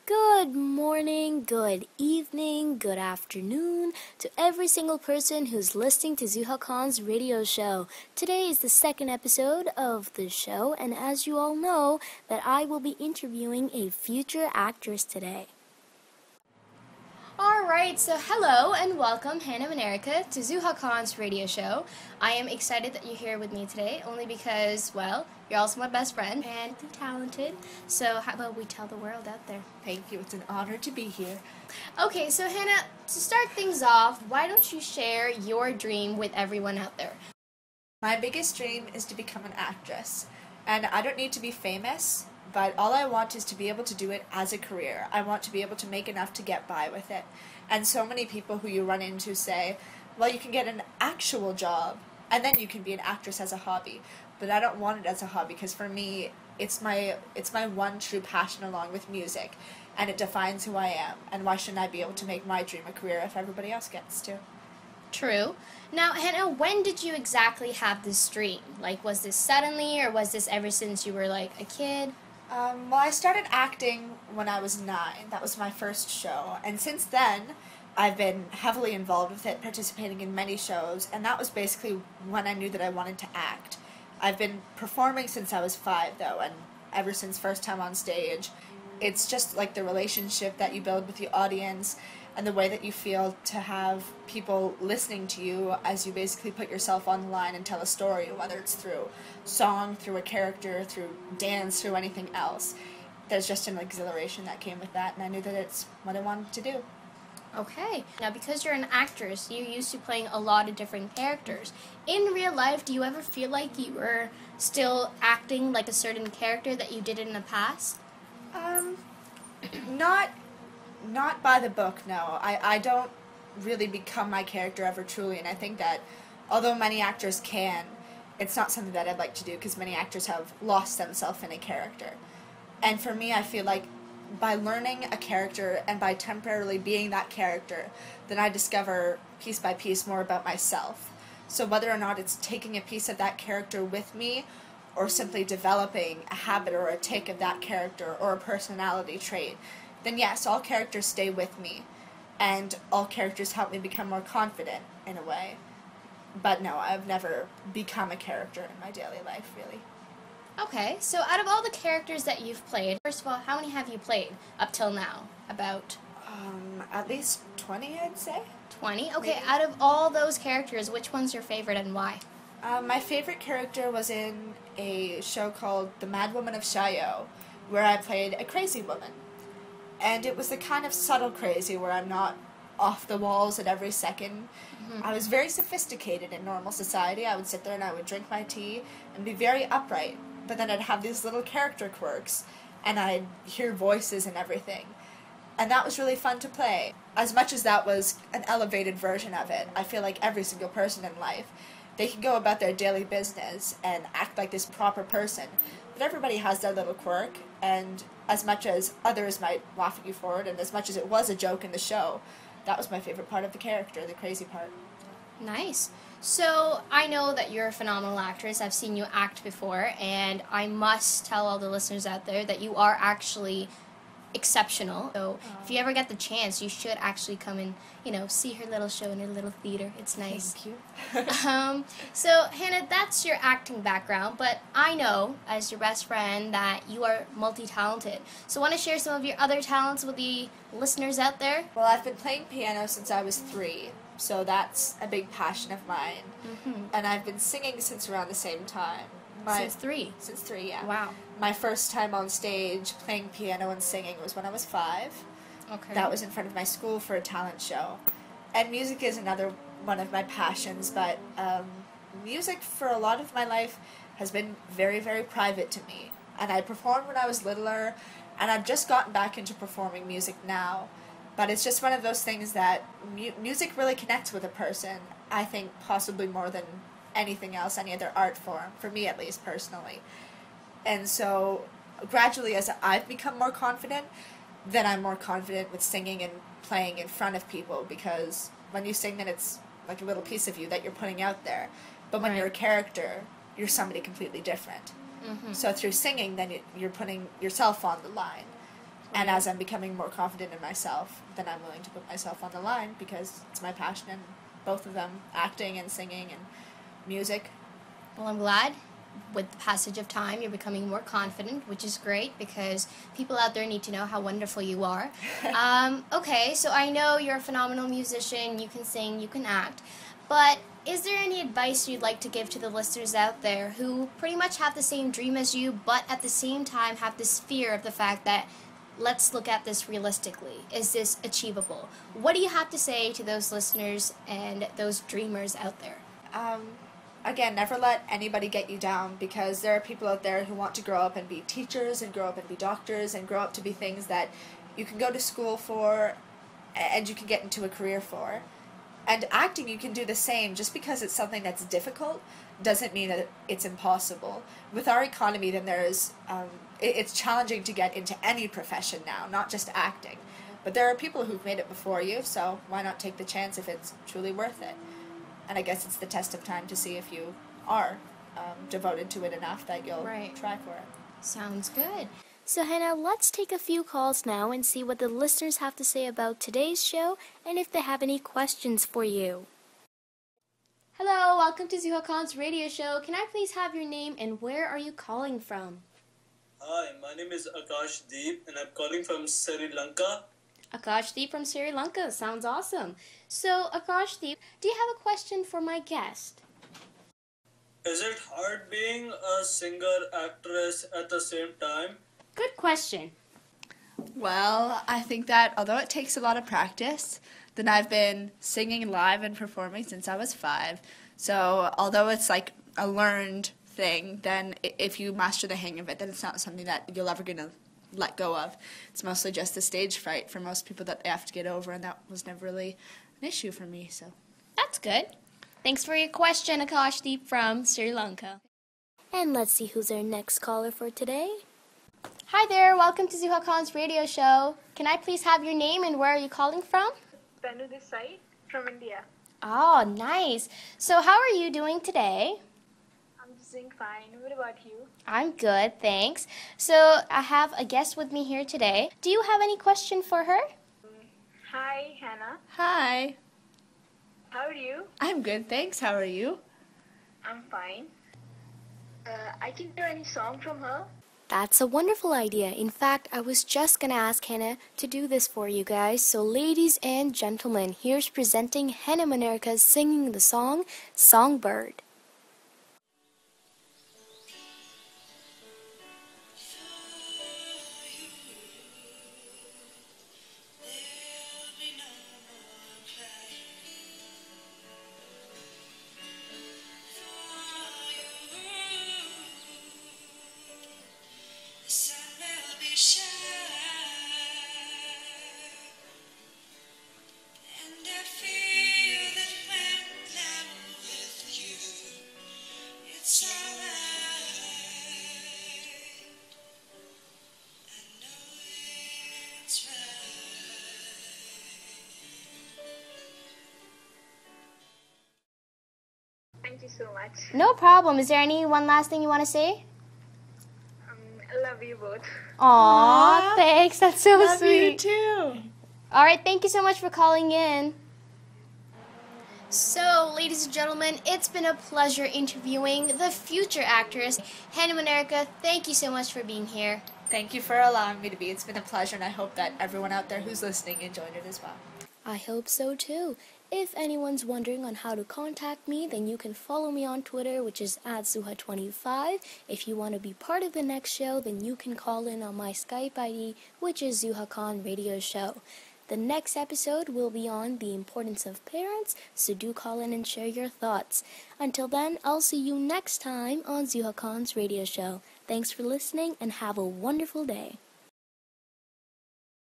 Good morning, good evening, good afternoon to every single person who's listening to Zuha radio show. Today is the second episode of the show, and as you all know, that I will be interviewing a future actress today. Alright, so hello and welcome, Hannah Manierka, to Zuha radio show. I am excited that you're here with me today, only because, well, you're also my best friend and you're talented. So how about we tell the world out there? Thank you. It's an honor to be here. Okay, so Hannah, to start things off, why don't you share your dream with everyone out there? My biggest dream is to become an actress. And I don't need to be famous, but all I want is to be able to do it as a career. I want to be able to make enough to get by with it. And so many people who you run into say, well, you can get an actual job, and then you can be an actress as a hobby. But I don't want it as a hobby, because for me, it's my one true passion along with music. And it defines who I am. And why shouldn't I be able to make my dream a career if everybody else gets to? True. Now, Hannah, when did you exactly have this dream? Like, was this suddenly, or was this ever since you were, like, a kid? Well, I started acting when I was 9. That was my first show. And since then, I've been heavily involved with it, participating in many shows. And that was basically when I knew that I wanted to act. I've been performing since I was 5, though, and ever since first time on stage. It's just like the relationship that you build with the audience and the way that you feel to have people listening to you as you basically put yourself on the line and tell a story, whether it's through song, through a character, through dance, through anything else. There's just an exhilaration that came with that, and I knew that it's what I wanted to do. Okay. Now, because you're an actress, you're used to playing a lot of different characters. In real life, do you ever feel like you were still acting like a certain character that you did in the past? Not by the book, no. I don't really become my character ever truly, and I think that although many actors can, it's not something that I'd like to do, because many actors have lost themselves in a character. And for me, I feel like by learning a character and by temporarily being that character, then I discover piece by piece more about myself. So whether or not it's taking a piece of that character with me, or simply developing a habit or a tic of that character or a personality trait, then yes, all characters stay with me, and all characters help me become more confident in a way. But no, I've never become a character in my daily life, really. Okay, so out of all the characters that you've played, first of all, how many have you played up till now? About? At least 20, I'd say. 20? Okay, Maybe. out of all those characters, which one's your favorite and why? My favorite character was in a show called The Mad Woman of Chaillot, where I played a crazy woman. And it was the kind of subtle crazy where I'm not off the walls at every second. Mm-hmm. I was very sophisticated in normal society. I would sit there and I would drink my tea and be very upright. But then I'd have these little character quirks, and I'd hear voices and everything. And that was really fun to play. As much as that was an elevated version of it, I feel like every single person in life, they can go about their daily business and act like this proper person. But everybody has their little quirk, and as much as others might laugh at you for it, and as much as it was a joke in the show, that was my favorite part of the character, the crazy part. Nice. So, I know that you're a phenomenal actress. I've seen you act before, and I must tell all the listeners out there that you are actually exceptional. So, if you ever get the chance, you should actually come and, see her little show in her little theater. It's nice. Thank you. So, Hannah, that's your acting background, but I know, as your best friend, that you are multi-talented. So, want to share some of your other talents with the listeners out there? Well, I've been playing piano since I was 3. So that's a big passion of mine. Mm-hmm. And I've been singing since around the same time. Since 3? Since 3, yeah. Wow. My first time on stage playing piano and singing was when I was 5. Okay. That was in front of my school for a talent show. And music is another one of my passions, but music for a lot of my life has been very, very private to me. And I performed when I was littler, and I've just gotten back into performing music now. But it's just one of those things that music really connects with a person, I think possibly more than anything else, any other art form, for me at least personally. And so gradually as I've become more confident, then I'm more confident with singing and playing in front of people, because when you sing, then it's like a little piece of you that you're putting out there. But when you're a character, you're somebody completely different. Mm-hmm. So through singing, then you're putting yourself on the line. And as I'm becoming more confident in myself, then I'm willing to put myself on the line because it's my passion, and both of them, acting and singing and music. Well, I'm glad with the passage of time you're becoming more confident, which is great because people out there need to know how wonderful you are. Okay, so I know you're a phenomenal musician, you can sing, you can act, but is there any advice you'd like to give to the listeners out there who pretty much have the same dream as you, but at the same time have this fear of the fact that, let's look at this realistically, is this achievable? What do you have to say to those listeners and those dreamers out there? Again, never let anybody get you down, because there are people out there who want to grow up and be teachers and grow up and be doctors and grow up to be things that you can go to school for and you can get into a career for. And acting, you can do the same. Just because it's something that's difficult doesn't mean that it's impossible. With our economy, then it's challenging to get into any profession now, not just acting. But there are people who've made it before you, so why not take the chance if it's truly worth it? And I guess it's the test of time to see if you are devoted to it enough that you'll try for it. Sounds good. So Hannah, let's take a few calls now and see what the listeners have to say about today's show and if they have any questions for you. Hello, welcome to ZuhaKhan's radio show. Can I please have your name and where are you calling from? Hi, my name is Akashdeep and I'm calling from Sri Lanka. Akashdeep from Sri Lanka. Sounds awesome. So, Akashdeep, do you have a question for my guest? Is it hard being a singer-actress at the same time? Good question. Well, I think that although it takes a lot of practice, then I've been singing live and performing since I was 5. So although it's like a learned thing, then if you master the hang of it, then it's not something that you're ever going to let go of. It's mostly just the stage fright for most people that they have to get over, and that was never really an issue for me. So that's good. Thanks for your question, Akashdeep from Sri Lanka. And let's see who's our next caller for today. Hi there, welcome to ZuhaKhan's radio show. Can I please have your name and where are you calling from? Tanu this side from India. Oh, nice. So how are you doing today? I'm just doing fine. What about you? I'm good, thanks. So I have a guest with me here today. Do you have any question for her? Hi, Hannah. Hi. How are you? I'm good, thanks. How are you? I'm fine. I can hear any song from her. That's a wonderful idea. In fact, I was just gonna ask Hannah to do this for you guys. So ladies and gentlemen, here's presenting Hannah Manierka singing the song Songbird. Thank you so much. No problem. Is there any one last thing you want to say? I love you both. Aww, thanks. That's so Love sweet. you too. All right, thank you so much for calling in. So, ladies and gentlemen, it's been a pleasure interviewing the future actress, Hannah Manierka. Thank you so much for being here. Thank you for allowing me to be. It's been a pleasure, and I hope that everyone out there who's listening enjoyed it as well. I hope so too. If anyone's wondering on how to contact me, then you can follow me on Twitter, which is @Zuha25. If you want to be part of the next show, then you can call in on my Skype ID, which is ZuhaKhanRadioShow. The next episode will be on the importance of parents, so do call in and share your thoughts. Until then, I'll see you next time on ZuhaKhan's radio show. Thanks for listening and have a wonderful day.